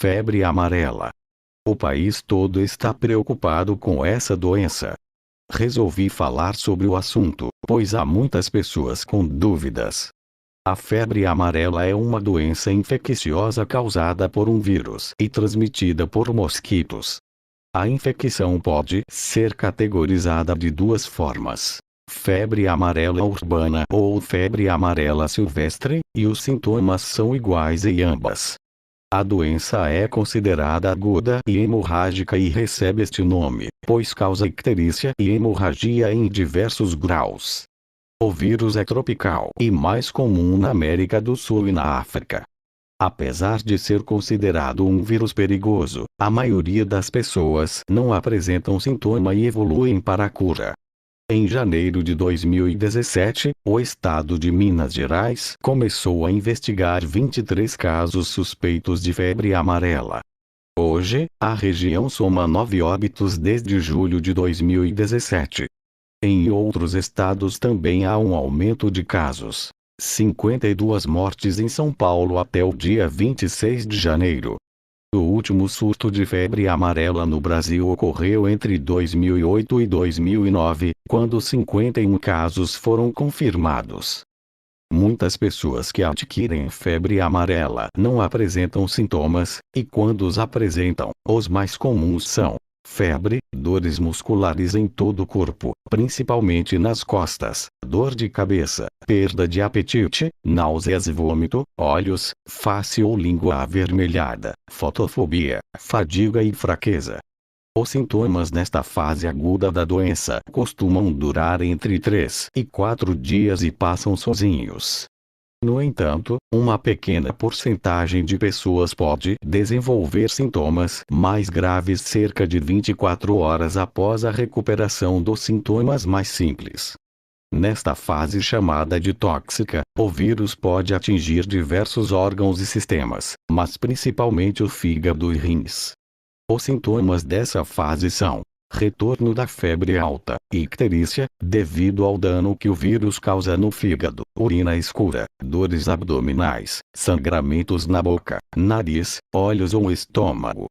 febre amarela. O país todo está preocupado com essa doença. Resolvi falar sobre o assunto, pois há muitas pessoas com dúvidas. A febre amarela é uma doença infecciosa causada por um vírus e transmitida por mosquitos. A infecção pode ser categorizada de duas formas: febre amarela urbana ou febre amarela silvestre, e os sintomas são iguais em ambas. A doença é considerada aguda e hemorrágica e recebe este nome, pois causa icterícia e hemorragia em diversos graus. O vírus é tropical e mais comum na América do Sul e na África. Apesar de ser considerado um vírus perigoso, a maioria das pessoas não apresentam sintoma e evoluem para a cura. Em janeiro de 2017, o estado de Minas Gerais começou a investigar 23 casos suspeitos de febre amarela. Hoje, a região soma 9 óbitos desde julho de 2017. Em outros estados também há um aumento de casos. 52 mortes em São Paulo até o dia 26 de janeiro. O último surto de febre amarela no Brasil ocorreu entre 2008 e 2009, quando 51 casos foram confirmados. Muitas pessoas que adquirem febre amarela não apresentam sintomas, e quando os apresentam, os mais comuns são febre, dores musculares em todo o corpo, principalmente nas costas, dor de cabeça, perda de apetite, náuseas e vômito, olhos, face ou língua avermelhada, fotofobia, fadiga e fraqueza. Os sintomas nesta fase aguda da doença costumam durar entre 3 e 4 dias e passam sozinhos. No entanto, uma pequena porcentagem de pessoas pode desenvolver sintomas mais graves cerca de 24 horas após a recuperação dos sintomas mais simples. Nesta fase chamada de tóxica, o vírus pode atingir diversos órgãos e sistemas, mas principalmente o fígado e rins. Os sintomas dessa fase são retorno da febre alta, icterícia, devido ao dano que o vírus causa no fígado, urina escura, dores abdominais, sangramentos na boca, nariz, olhos ou estômago.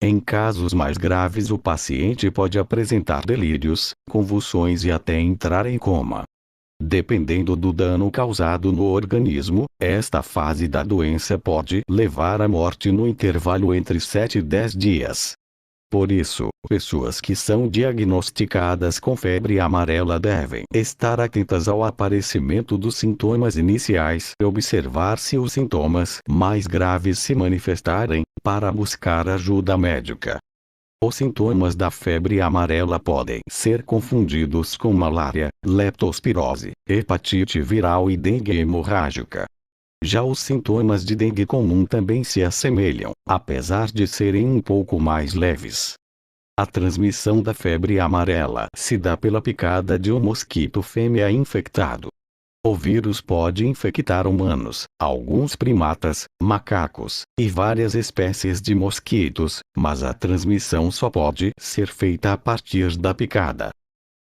Em casos mais graves, o paciente pode apresentar delírios, convulsões e até entrar em coma. Dependendo do dano causado no organismo, esta fase da doença pode levar à morte no intervalo entre 7 e 10 dias. Por isso, pessoas que são diagnosticadas com febre amarela devem estar atentas ao aparecimento dos sintomas iniciais e observar se os sintomas mais graves se manifestarem, para buscar ajuda médica. Os sintomas da febre amarela podem ser confundidos com malária, leptospirose, hepatite viral e dengue hemorrágica. Já os sintomas de dengue comum também se assemelham, apesar de serem um pouco mais leves. A transmissão da febre amarela se dá pela picada de um mosquito fêmea infectado. O vírus pode infectar humanos, alguns primatas, macacos, e várias espécies de mosquitos, mas a transmissão só pode ser feita a partir da picada.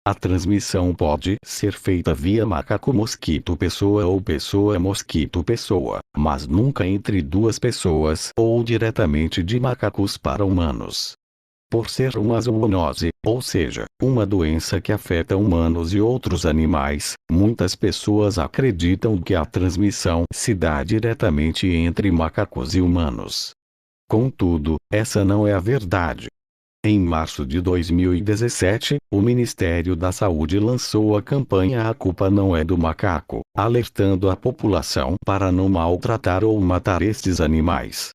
A transmissão pode ser feita via macaco-mosquito-pessoa ou pessoa-mosquito-pessoa, mas nunca entre duas pessoas ou diretamente de macacos para humanos. Por ser uma zoonose, ou seja, uma doença que afeta humanos e outros animais, muitas pessoas acreditam que a transmissão se dá diretamente entre macacos e humanos. Contudo, essa não é a verdade. Em março de 2017, o Ministério da Saúde lançou a campanha A Culpa Não É do Macaco, alertando a população para não maltratar ou matar estes animais.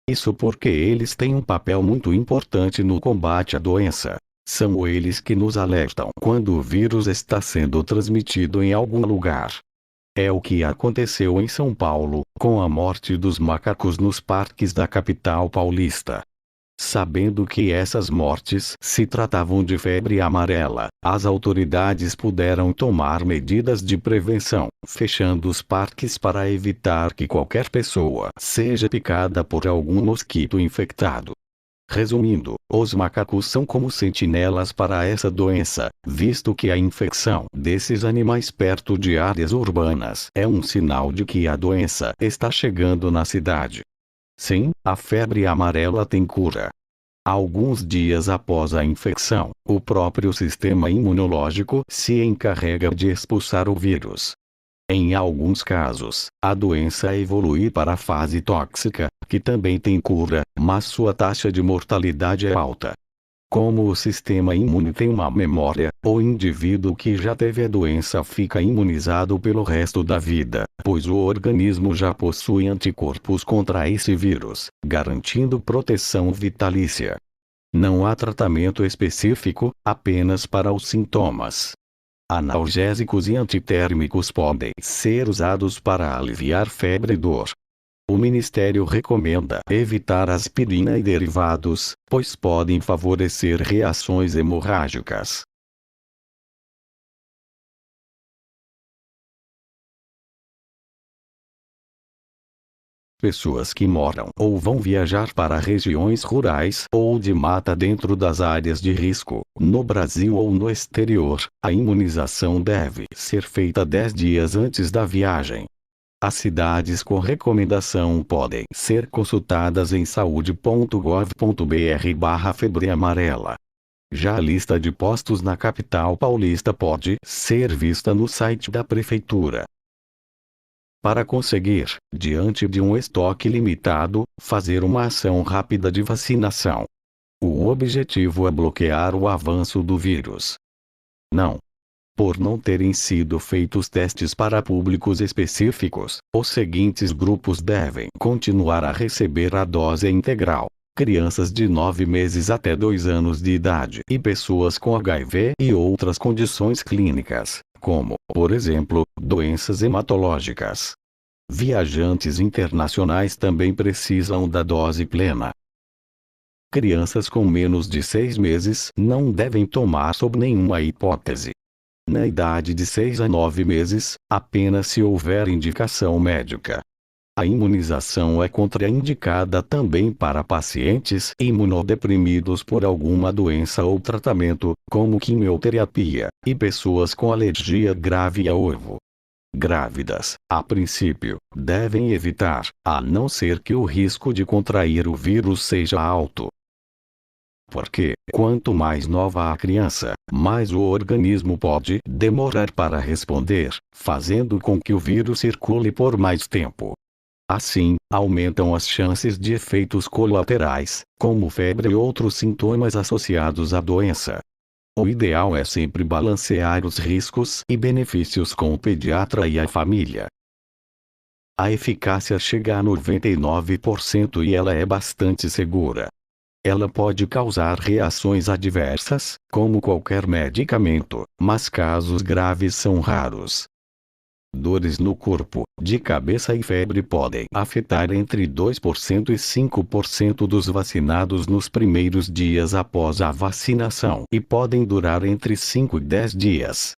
Isso porque eles têm um papel muito importante no combate à doença. São eles que nos alertam quando o vírus está sendo transmitido em algum lugar. É o que aconteceu em São Paulo, com a morte dos macacos nos parques da capital paulista. Sabendo que essas mortes se tratavam de febre amarela, as autoridades puderam tomar medidas de prevenção, fechando os parques para evitar que qualquer pessoa seja picada por algum mosquito infectado. Resumindo, os macacos são como sentinelas para essa doença, visto que a infecção desses animais perto de áreas urbanas é um sinal de que a doença está chegando na cidade. Sim, a febre amarela tem cura. Alguns dias após a infecção, o próprio sistema imunológico se encarrega de expulsar o vírus. Em alguns casos, a doença evolui para a fase tóxica, que também tem cura, mas sua taxa de mortalidade é alta. Como o sistema imune tem uma memória, o indivíduo que já teve a doença fica imunizado pelo resto da vida, pois o organismo já possui anticorpos contra esse vírus, garantindo proteção vitalícia. Não há tratamento específico, apenas para os sintomas. Analgésicos e antitérmicos podem ser usados para aliviar febre e dor. O Ministério recomenda evitar aspirina e derivados, pois podem favorecer reações hemorrágicas. Pessoas que moram ou vão viajar para regiões rurais ou de mata dentro das áreas de risco, no Brasil ou no exterior, a imunização deve ser feita 10 dias antes da viagem. As cidades com recomendação podem ser consultadas em saude.gov.br/febre amarela. Já a lista de postos na capital paulista pode ser vista no site da prefeitura. Para conseguir, diante de um estoque limitado, fazer uma ação rápida de vacinação. O objetivo é bloquear o avanço do vírus. Não. Por não terem sido feitos testes para públicos específicos, os seguintes grupos devem continuar a receber a dose integral: crianças de 9 meses até 2 anos de idade e pessoas com HIV e outras condições clínicas, como, por exemplo, doenças hematológicas. Viajantes internacionais também precisam da dose plena. Crianças com menos de 6 meses não devem tomar sob nenhuma hipótese. Na idade de 6 a 9 meses, apenas se houver indicação médica. A imunização é contraindicada também para pacientes imunodeprimidos por alguma doença ou tratamento, como quimioterapia, e pessoas com alergia grave a ovo. Grávidas, a princípio, devem evitar, a não ser que o risco de contrair o vírus seja alto. Porque, quanto mais nova a criança, mais o organismo pode demorar para responder, fazendo com que o vírus circule por mais tempo. Assim, aumentam as chances de efeitos colaterais, como febre e outros sintomas associados à doença. O ideal é sempre balancear os riscos e benefícios com o pediatra e a família. A eficácia chega a 99% e ela é bastante segura. Ela pode causar reações adversas, como qualquer medicamento, mas casos graves são raros. Dores no corpo, de cabeça e febre podem afetar entre 2% e 5% dos vacinados nos primeiros dias após a vacinação e podem durar entre 5 e 10 dias.